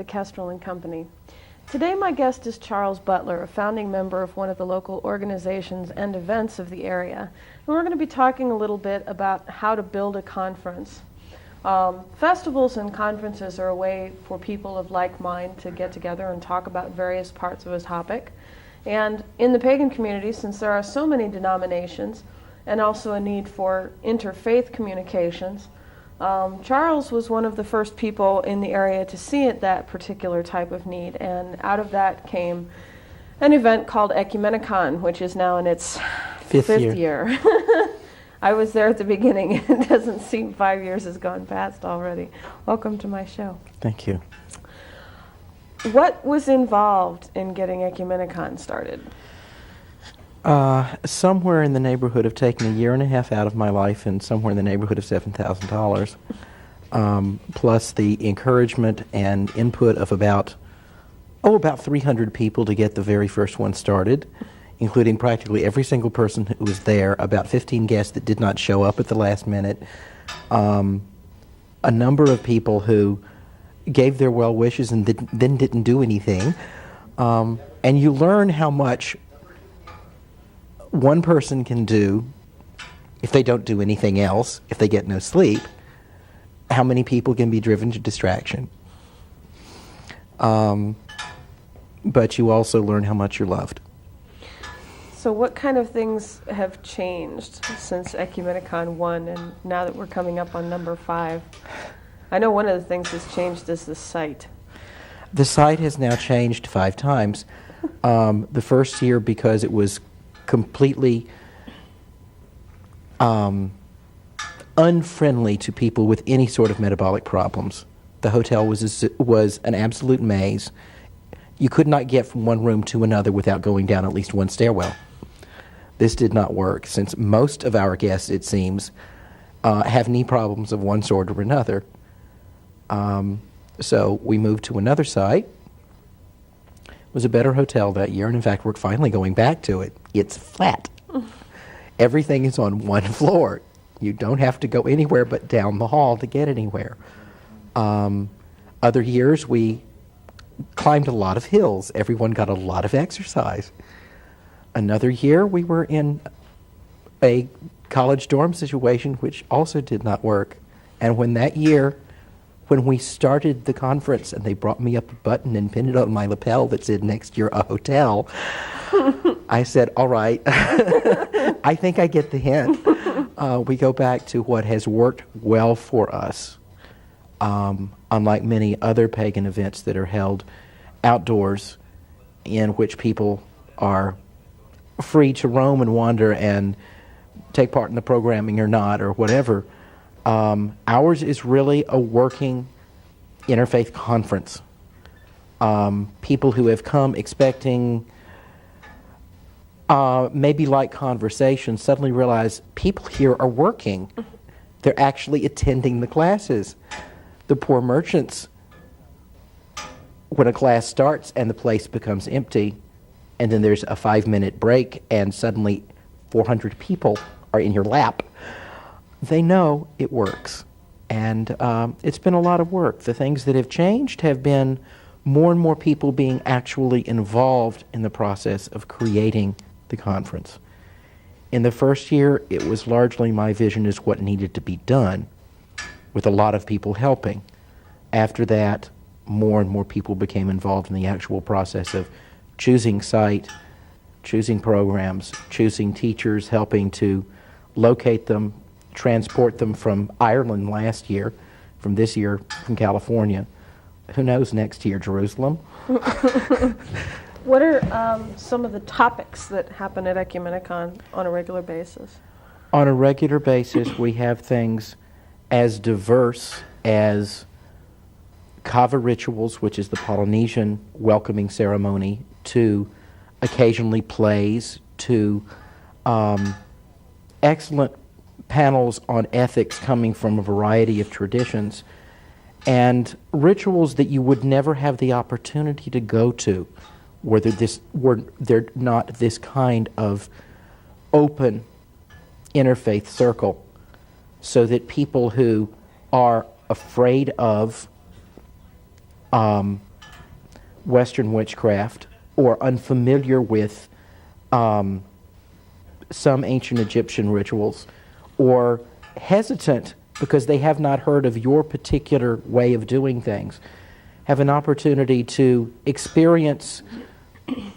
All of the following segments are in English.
Kestryl and Company. Today my guest is Charles Butler, a founding member of one of the local organizations and events of the area. And we're going to be talking a little bit about how to build a conference. Festivals and conferences are a way for people of like mind to get together and talk about various parts of a topic. And in the pagan community, since there are so many denominations and also a need for interfaith communications, Charles was one of the first people in the area to see that particular type of need, and out of that came an event called Ecumenical, which is now in its fifth year. I was there at the beginning. It doesn't seem 5 years has gone past already. Welcome to my show. Thank you. What was involved in getting Ecumenical started? Somewhere in the neighborhood of taking a year and a half out of my life, and somewhere in the neighborhood of $7,000, plus the encouragement and input of about 300 people to get the very first one started, including practically every single person who was there, about 15 guests that did not show up at the last minute, a number of people who gave their well wishes and then didn't do anything, and you learn how much one person can do if they don't do anything else, if they get no sleep, how many people can be driven to distraction. But you also learn how much you're loved. So what kind of things have changed since Ecumenical 1 and now that we're coming up on number 5? I know one of the things that's changed is the site. The site has now changed 5 times. The first year because it was completely unfriendly to people with any sort of metabolic problems. The hotel was an absolute maze. You could not get from one room to another without going down at least one stairwell. This did not work, since most of our guests, it seems, have knee problems of one sort or another. So we moved to another site. It was a better hotel that year, and in fact, we're finally going back to it. It's flat. Everything is on one floor. You don't have to go anywhere but down the hall to get anywhere. Other years, we climbed a lot of hills. Everyone got a lot of exercise. Another year, we were in a college dorm situation, which also did not work. And when we started the conference and they brought me up a button and pinned it on my lapel that said, "Next year, a hotel," I said, all right, I think I get the hint. We go back to what has worked well for us, unlike many other pagan events that are held outdoors, in which people are free to roam and wander and take part in the programming or not, or whatever. Ours is really a working interfaith conference. People who have come expecting maybe light conversation suddenly realize people here are working. They're actually attending the classes. The poor merchants, when a class starts and the place becomes empty, and then there's a 5-minute break and suddenly 400 people are in your lap, they know it works. And it's been a lot of work. The things that have changed have been more and more people being actually involved in the process of creating the conference. In the first year, it was largely my vision as what needed to be done, with a lot of people helping. After that, more and more people became involved in the actual process of choosing site, choosing programs, choosing teachers, helping to locate them, transport them from Ireland last year, from this year from California. Who knows, next year, Jerusalem. What are some of the topics that happen at Ecumenical on a regular basis? On a regular basis, we have things as diverse as kava rituals, which is the Polynesian welcoming ceremony, to occasionally plays, to excellent panels on ethics coming from a variety of traditions, and rituals that you would never have the opportunity to go to were there not this kind of open interfaith circle, so that people who are afraid of Western witchcraft or unfamiliar with some ancient Egyptian rituals, or hesitant because they have not heard of your particular way of doing things, have an opportunity to experience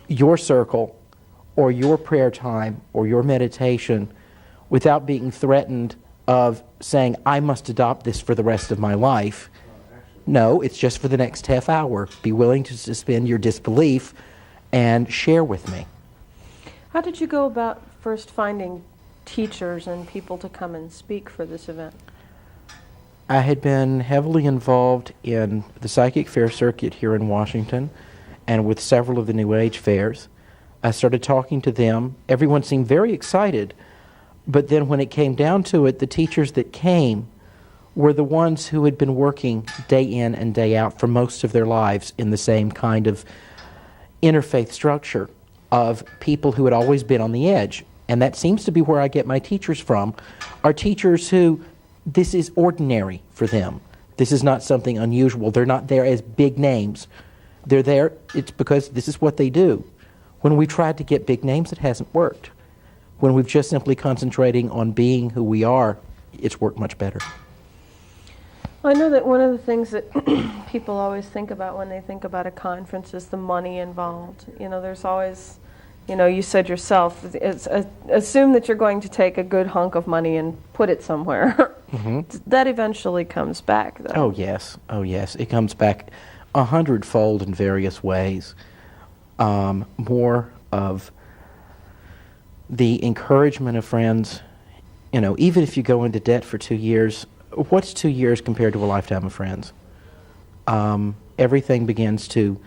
your circle or your prayer time or your meditation without being threatened of saying, I must adopt this for the rest of my life. No, it's just for the next half hour. Be willing to suspend your disbelief and share with me. How did you go about first finding teachers and people to come and speak for this event? I had been heavily involved in the psychic fair circuit here in Washington and with several of the New Age fairs. I started talking to them. Everyone seemed very excited, but then when it came down to it, the teachers that came were the ones who had been working day in and day out for most of their lives in the same kind of interfaith structure of people who had always been on the edge. And that seems to be where I get my teachers from, are teachers who this is ordinary for them. This is not something unusual. They're not there as big names. They're there, it's because this is what they do. When we tried to get big names, it hasn't worked. When we've just simply concentrating on being who we are, it's worked much better. Well, I know that one of the things that people always think about when they think about a conference is the money involved. You know, there's always, you know, you said yourself, assume that you're going to take a good hunk of money and put it somewhere. Mm-hmm. That eventually comes back, though. Oh, yes. Oh, yes. It comes back 100-fold in various ways. More of the encouragement of friends. You know, even if you go into debt for 2 years, what's 2 years compared to a lifetime of friends? Everything begins to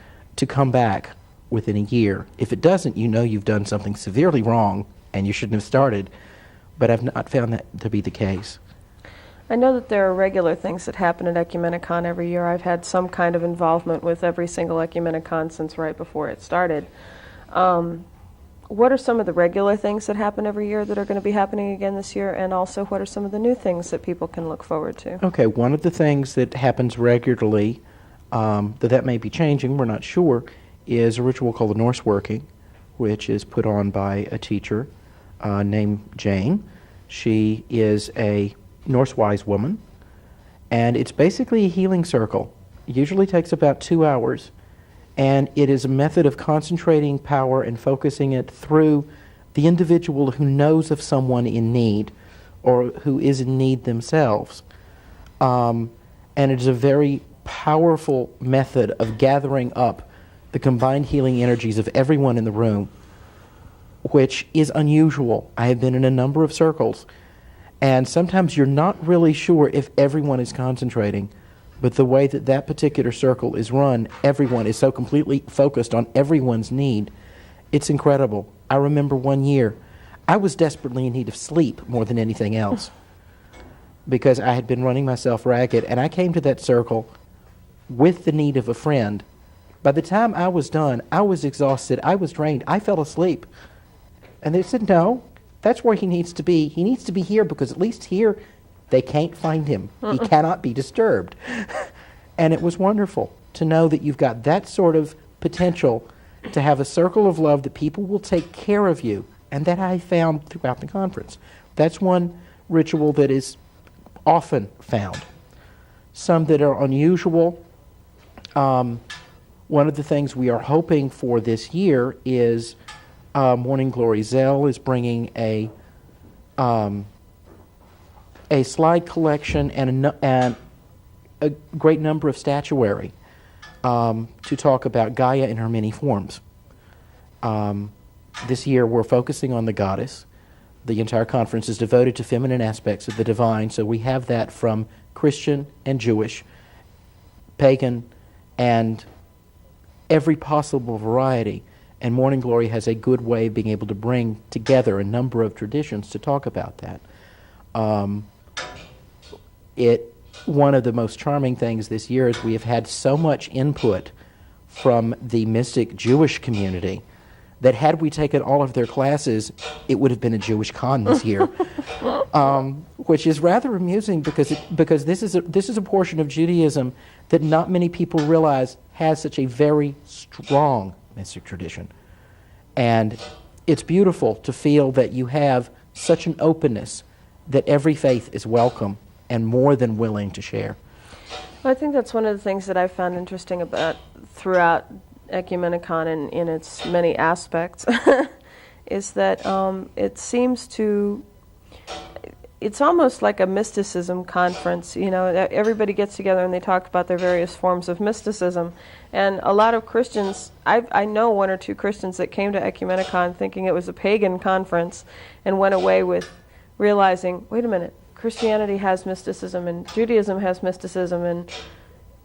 come back within a year. If it doesn't, you know you've done something severely wrong and you shouldn't have started, but I've not found that to be the case. I know that there are regular things that happen at Ecumenicon every year. I've had some kind of involvement with every single Ecumenicon since right before it started. What are some of the regular things that happen every year that are going to be happening again this year, and also what are some of the new things that people can look forward to? Okay, one of the things that happens regularly, that may be changing, we're not sure, is a ritual called the Norse Working, which is put on by a teacher named Jane. She is a Norse wise woman, and it's basically a healing circle. It usually takes about 2 hours, and it is a method of concentrating power and focusing it through the individual who knows of someone in need or who is in need themselves. And it is a very powerful method of gathering up the combined healing energies of everyone in the room, which is unusual. I have been in a number of circles, and sometimes you're not really sure if everyone is concentrating, but the way that that particular circle is run, everyone is so completely focused on everyone's need. It's incredible. I remember one year, I was desperately in need of sleep more than anything else because I had been running myself ragged, and I came to that circle with the need of a friend. By the time I was done, I was exhausted, I was drained, I fell asleep. And they said, no, that's where he needs to be. He needs to be here because at least here they can't find him. He cannot be disturbed. And it was wonderful to know that you've got that sort of potential to have a circle of love that people will take care of you, and that I found throughout the conference. That's one ritual that is often found. Some that are unusual. One of the things we are hoping for this year is Morning Glory Zell is bringing a slide collection and a great number of statuary to talk about Gaia in her many forms. This year we're focusing on the goddess. The entire conference is devoted to feminine aspects of the divine, so we have that from Christian and Jewish, pagan, and every possible variety. And Morning Glory has a good way of being able to bring together a number of traditions to talk about that. One of the most charming things this year is we have had so much input from the mystic Jewish community that had we taken all of their classes, it would have been a Jewish con this year, which is rather amusing because this is a portion of Judaism that not many people realize has such a very strong mystic tradition. And it's beautiful to feel that you have such an openness that every faith is welcome and more than willing to share. I think that's one of the things that I found interesting about throughout Ecumenicon in its many aspects is that it seems to, it's almost like a mysticism conference. You know, everybody gets together and they talk about their various forms of mysticism. And a lot of Christians, I know one or two Christians that came to Ecumenicon thinking it was a pagan conference and went away with realizing, wait a minute, Christianity has mysticism and Judaism has mysticism and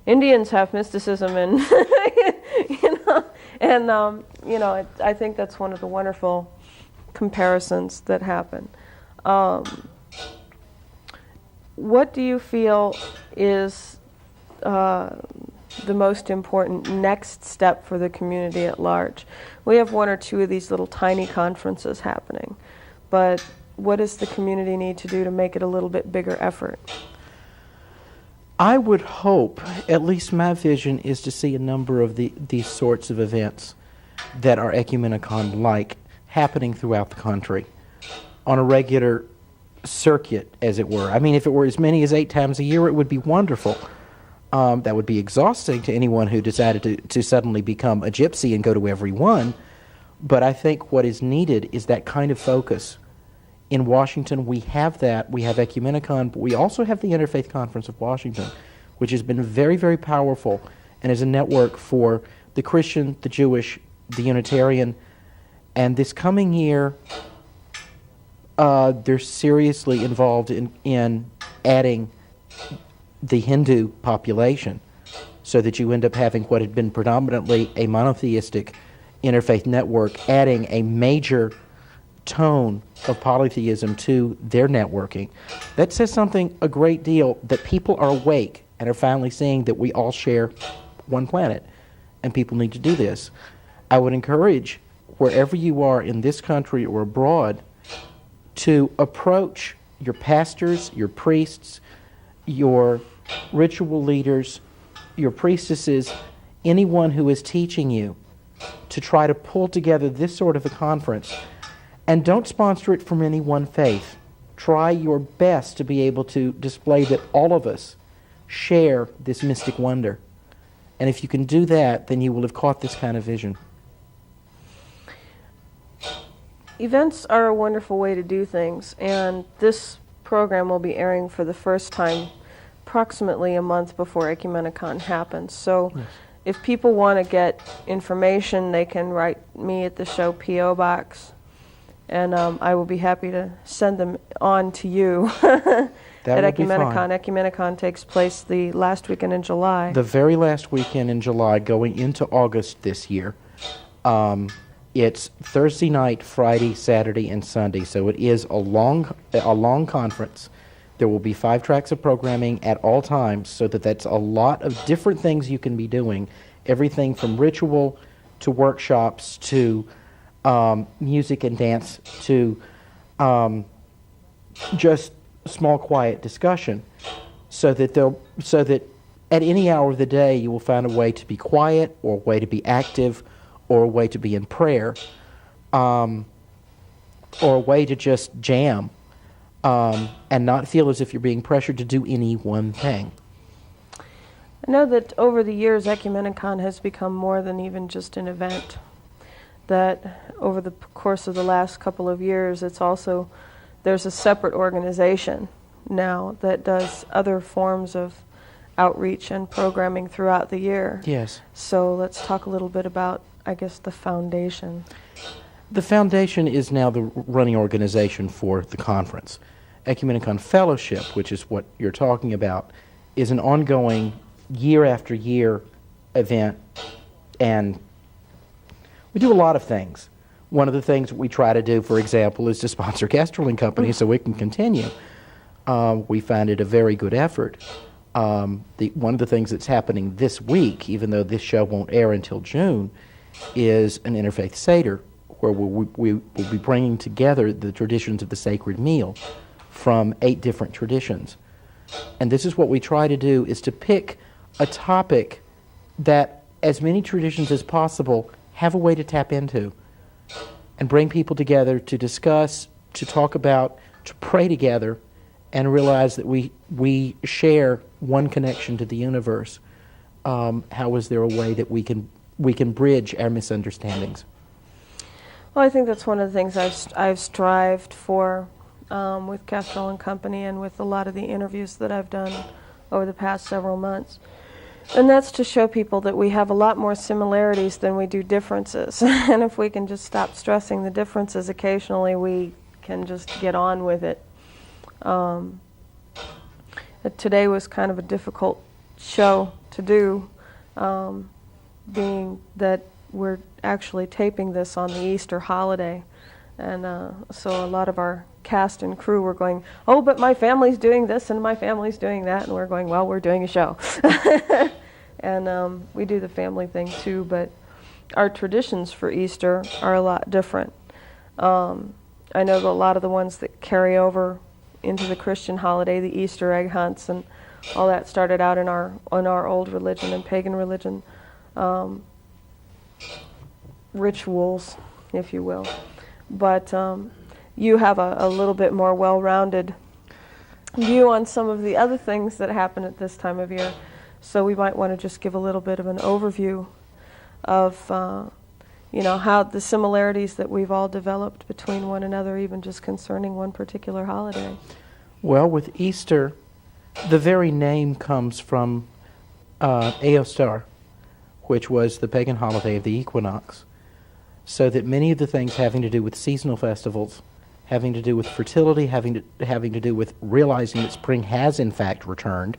Indians have mysticism and I think that's one of the wonderful comparisons that happen. What do you feel is the most important next step for the community at large? We have one or two of these little tiny conferences happening, but what does the community need to do to make it a little bit bigger effort? I would hope, at least my vision, is to see a number of these sorts of events that are Ecumenicon-like happening throughout the country on a regular circuit, as it were. I mean, if it were as many as 8 times a year, it would be wonderful. That would be exhausting to anyone who decided to suddenly become a gypsy and go to every one. But I think what is needed is that kind of focus. In Washington, we have that. We have Ecumenicon, but we also have the Interfaith Conference of Washington, which has been very, very powerful and is a network for the Christian, the Jewish, the Unitarian. And this coming year, they're seriously involved in adding the Hindu population so that you end up having what had been predominantly a monotheistic interfaith network, adding a major tone of polytheism to their networking. That says something a great deal, that people are awake and are finally seeing that we all share one planet, and people need to do this. I would encourage, wherever you are in this country or abroad, to approach your pastors, your priests, your ritual leaders, your priestesses, anyone who is teaching you, to try to pull together this sort of a conference. And don't sponsor it from any one faith. Try your best to be able to display that all of us share this mystic wonder. And if you can do that, then you will have caught this kind of vision. Events are a wonderful way to do things, and this program will be airing for the first time approximately a month before Ecumenicon happens. So yes. If people want to get information, they can write me at the show P.O. Box, and I will be happy to send them on to you at Ecumenicon. Ecumenicon takes place the last weekend in July. The very last weekend in July, going into August this year. It's Thursday night, Friday, Saturday, and Sunday, so it is a long conference. There will be 5 tracks of programming at all times, so that's a lot of different things you can be doing. Everything from ritual to workshops to music and dance to just small, quiet discussion, so that at any hour of the day you will find a way to be quiet, or a way to be active, or a way to be in prayer, or a way to just jam, and not feel as if you're being pressured to do any one thing. I know that over the years, Ecumenicon has become more than even just an event. That over the course of the last couple of years, there's a separate organization now that does other forms of outreach and programming throughout the year. Yes. So let's talk a little bit about, I guess, the foundation. The foundation is now the running organization for the conference. Ecumenicon Fellowship, which is what you're talking about, is an ongoing year after year event, and we do a lot of things. One of the things we try to do, for example, is to sponsor Kestryl and Company so we can continue. We find it a very good effort. One of the things that's happening this week, even though this show won't air until June, is an interfaith Seder, where we will be bringing together the traditions of the sacred meal from 8 different traditions. And this is what we try to do, is to pick a topic that as many traditions as possible have a way to tap into and bring people together to discuss, to talk about, to pray together, and realize that we share one connection to the universe. How is there a way that we can bridge our misunderstandings? Well, I think that's one of the things I've strived for with Kestryl and Company and with a lot of the interviews that I've done over the past several months. And that's to show people that we have a lot more similarities than we do differences. And if we can just stop stressing the differences occasionally, we can just get on with it. Today was kind of a difficult show to do, being that we're actually taping this on the Easter holiday. And so a lot of our cast and crew were going, oh, but my family's doing this and my family's doing that. And we're going, well, we're doing a show. And we do the family thing too, but our traditions for Easter are a lot different. I know that a lot of the ones that carry over into the Christian holiday, the Easter egg hunts and all that, started out in our old religion and pagan religion, rituals, if you will. But you have a little bit more well-rounded view on some of the other things that happen at this time of year. So we might want to just give a little bit of an overview of, how the similarities that we've all developed between one another, even just concerning one particular holiday. Well, with Easter, the very name comes from Eostar, which was the pagan holiday of the equinox. So that many of the things having to do with seasonal festivals, having to do with fertility, having to do with realizing that spring has in fact returned,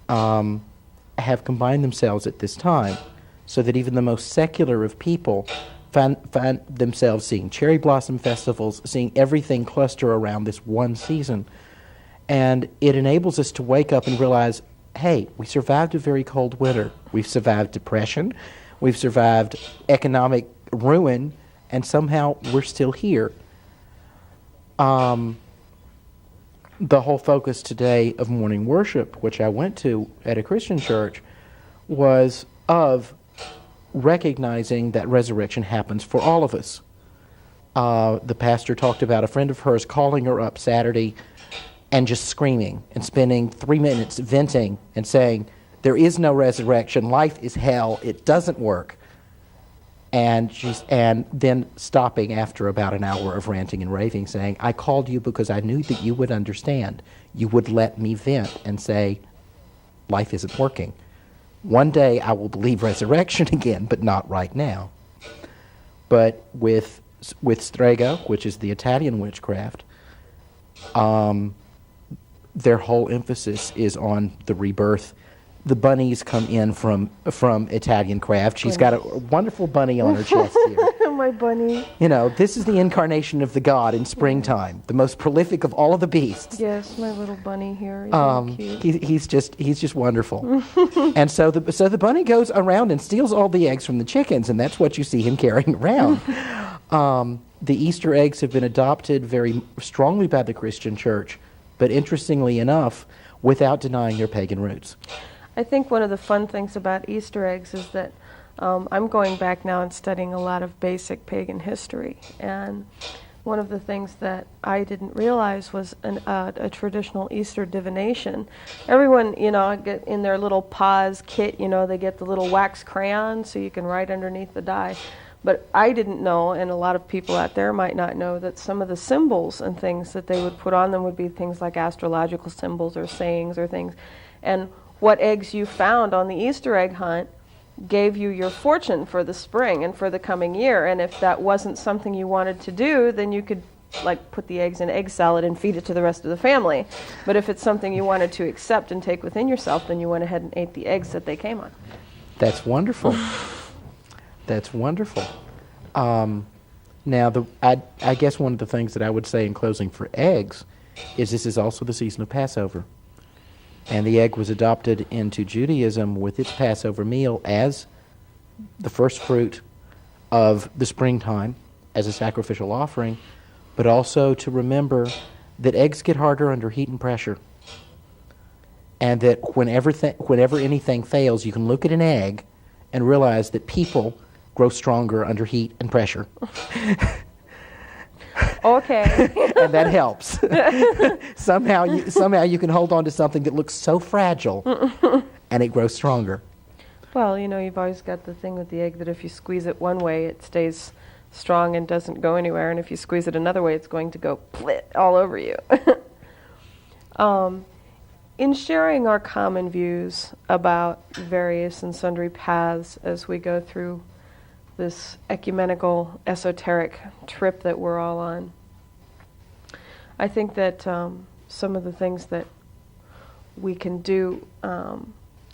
have combined themselves at this time, so that even the most secular of people find themselves seeing cherry blossom festivals, seeing everything cluster around this one season. And it enables us to wake up and realize, hey, we survived a very cold winter. We've survived depression. We've survived economic ruin, and somehow we're still here. The whole focus today of morning worship, which I went to at a Christian church, was of recognizing that resurrection happens for all of us. The pastor talked about a friend of hers calling her up Saturday and just screaming and spending 3 minutes venting and saying, there is no resurrection, life is hell, it doesn't work. And then stopping after about an hour of ranting and raving, saying, I called you because I knew that you would understand. You would let me vent and say, life isn't working. One day I will believe resurrection again, but not right now. But with Strega, which is the Italian witchcraft, their whole emphasis is on the rebirth. The bunnies come in from Italian craft. She's got a wonderful bunny on her chest here. My bunny. This is the incarnation of the god in springtime, the most prolific of all of the beasts. Yes, my little bunny here. He's really cute. He's just wonderful. And so the bunny goes around and steals all the eggs from the chickens, and that's what you see him carrying around. The Easter eggs have been adopted very strongly by the Christian church, but interestingly enough, without denying their pagan roots. I think one of the fun things about Easter eggs is that I'm going back now and studying a lot of basic pagan history. And one of the things that I didn't realize was a traditional Easter divination. Everyone, get in their little Paz kit, they get the little wax crayons so you can write underneath the die. But I didn't know, and a lot of people out there might not know, that some of the symbols and things that they would put on them would be things like astrological symbols or sayings or things. And what eggs you found on the Easter egg hunt gave you your fortune for the spring and for the coming year. And if that wasn't something you wanted to do, then you could put the eggs in egg salad and feed it to the rest of the family. But if it's something you wanted to accept and take within yourself, then you went ahead and ate the eggs that they came on. That's wonderful. That's wonderful. Now, I guess one of the things that I would say in closing for eggs is this is also the season of Passover. And the egg was adopted into Judaism with its Passover meal as the first fruit of the springtime as a sacrificial offering, but also to remember that eggs get harder under heat and pressure. And that whenever anything fails, you can look at an egg and realize that people grow stronger under heat and pressure. Okay. And that helps. somehow you can hold on to something that looks so fragile, and it grows stronger. Well, you've always got the thing with the egg that if you squeeze it one way, it stays strong and doesn't go anywhere, and if you squeeze it another way, it's going to go plit all over you. In sharing our common views about various and sundry paths as we go through this ecumenical, esoteric trip that we're all on, I think that some of the things that we can do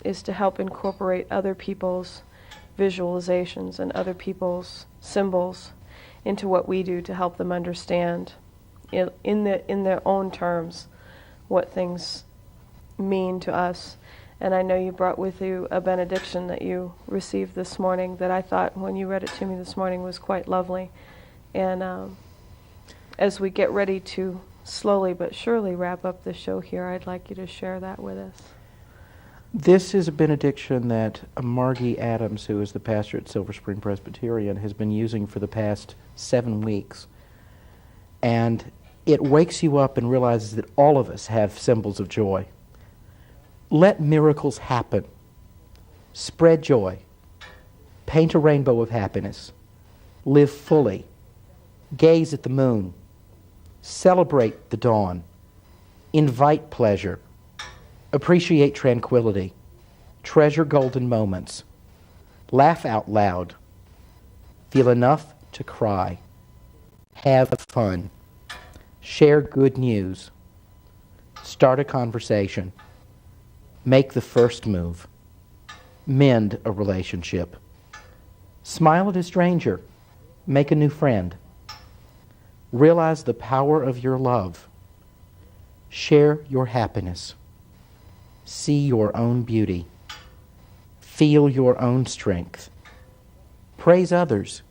is to help incorporate other people's visualizations and other people's symbols into what we do to help them understand in their own terms what things mean to us. And I know you brought with you a benediction that you received this morning that I thought, when you read it to me this morning, was quite lovely. And as we get ready to slowly but surely wrap up the show here, I'd like you to share that with us. This is a benediction that Margie Adams, who is the pastor at Silver Spring Presbyterian, has been using for the past 7 weeks. And it wakes you up and realizes that all of us have symbols of joy. Let miracles happen. Spread joy. Paint a rainbow of happiness. Live fully. Gaze at the moon. Celebrate the dawn. Invite pleasure. Appreciate tranquility. Treasure golden moments. Laugh out loud. Feel enough to cry. Have fun. Share good news. Start a conversation. Make the first move. Mend a relationship. Smile at a stranger. Make a new friend. Realize the power of your love. Share your happiness. See your own beauty. Feel your own strength. Praise others.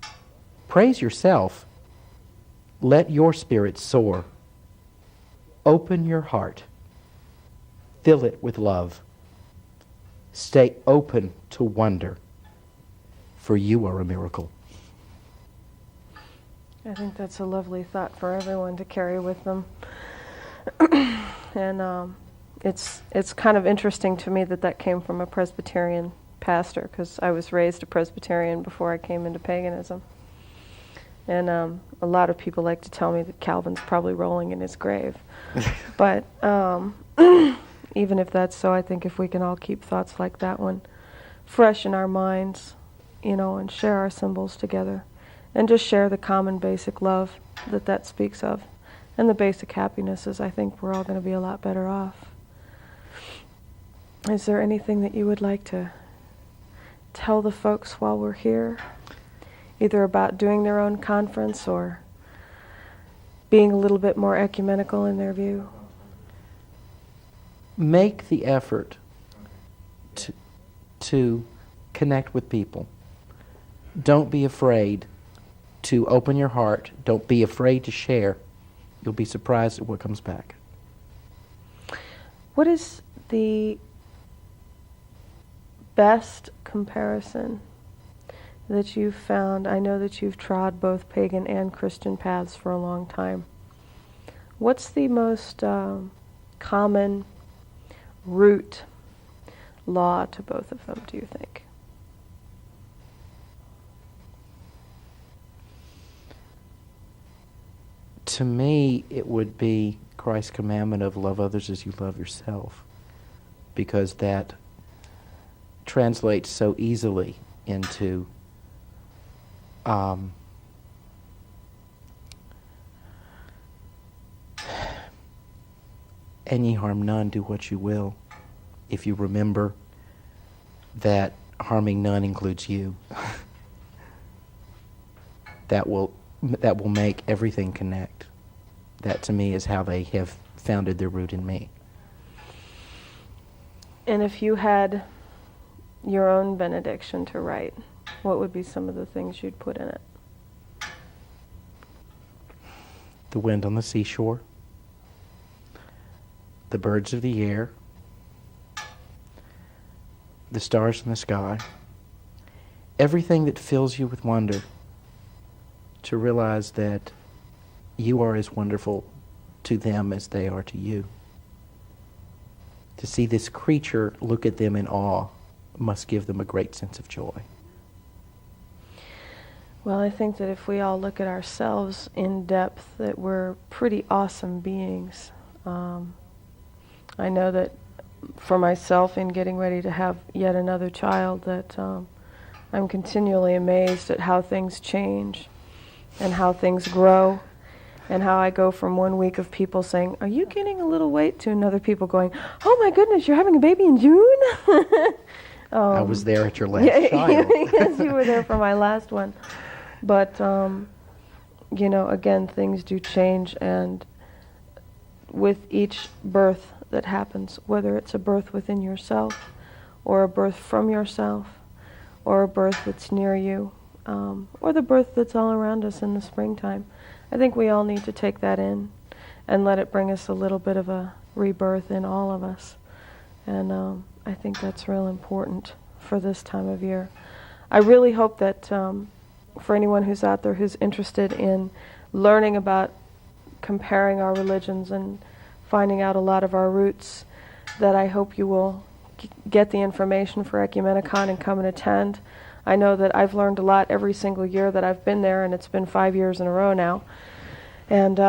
Praise yourself. Let your spirit soar. Open your heart. Fill it with love. Stay open to wonder, for you are a miracle. I think that's a lovely thought for everyone to carry with them. And it's kind of interesting to me that came from a Presbyterian pastor, because I was raised a Presbyterian before I came into paganism. And a lot of people like to tell me that Calvin's probably rolling in his grave. But even if that's so, I think if we can all keep thoughts like that one fresh in our minds, and share our symbols together, and just share the common basic love that speaks of, and the basic happinesses, I think we're all going to be a lot better off. Is there anything that you would like to tell the folks while we're here, either about doing their own conference or being a little bit more ecumenical in their view? Make the effort to connect with people. Don't be afraid to open your heart. Don't be afraid to share. You'll be surprised at what comes back. What is the best comparison that you've found? I know that you've trod both pagan and Christian paths for a long time. What's the most common root law to both of them, do you think? To me, it would be Christ's commandment of love others as you love yourself, because that translates so easily into and ye harm none, do what you will. If you remember that harming none includes you, that will make everything connect. That to me is how they have founded their root in me. And if you had your own benediction to write, what would be some of the things you'd put in it? The wind on the seashore, the birds of the air, the stars in the sky, everything that fills you with wonder, to realize that you are as wonderful to them as they are to you. To see this creature look at them in awe must give them a great sense of joy. Well, I think that if we all look at ourselves in depth, that we're pretty awesome beings. I know that for myself, in getting ready to have yet another child, that I'm continually amazed at how things change and how things grow, and how I go from 1 week of people saying, "Are you gaining a little weight?" to another people going, "Oh my goodness, you're having a baby in June?" I was there at your last child. Yes, you were there for my last one. But, again, things do change, and with each birth that happens, whether it's a birth within yourself, or a birth from yourself, or a birth that's near you, or the birth that's all around us in the springtime, I think we all need to take that in and let it bring us a little bit of a rebirth in all of us. And I think that's real important for this time of year. I really hope that for anyone who's out there who's interested in learning about comparing our religions and finding out a lot of our roots, that I hope you will get the information for Ecumenicon and come and attend. I know that I've learned a lot every single year that I've been there, and it's been 5 years in a row now. And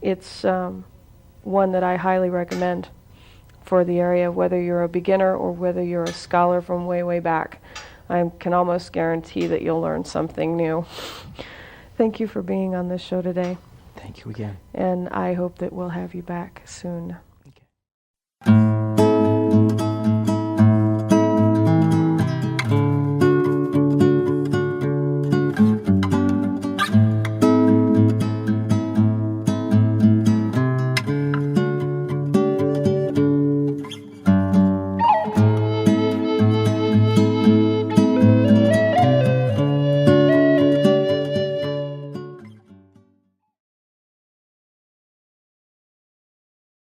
it's one that I highly recommend for the area, whether you're a beginner or whether you're a scholar from way, way back. I can almost guarantee that you'll learn something new. Thank you for being on this show today. Thank you again. And I hope that we'll have you back soon.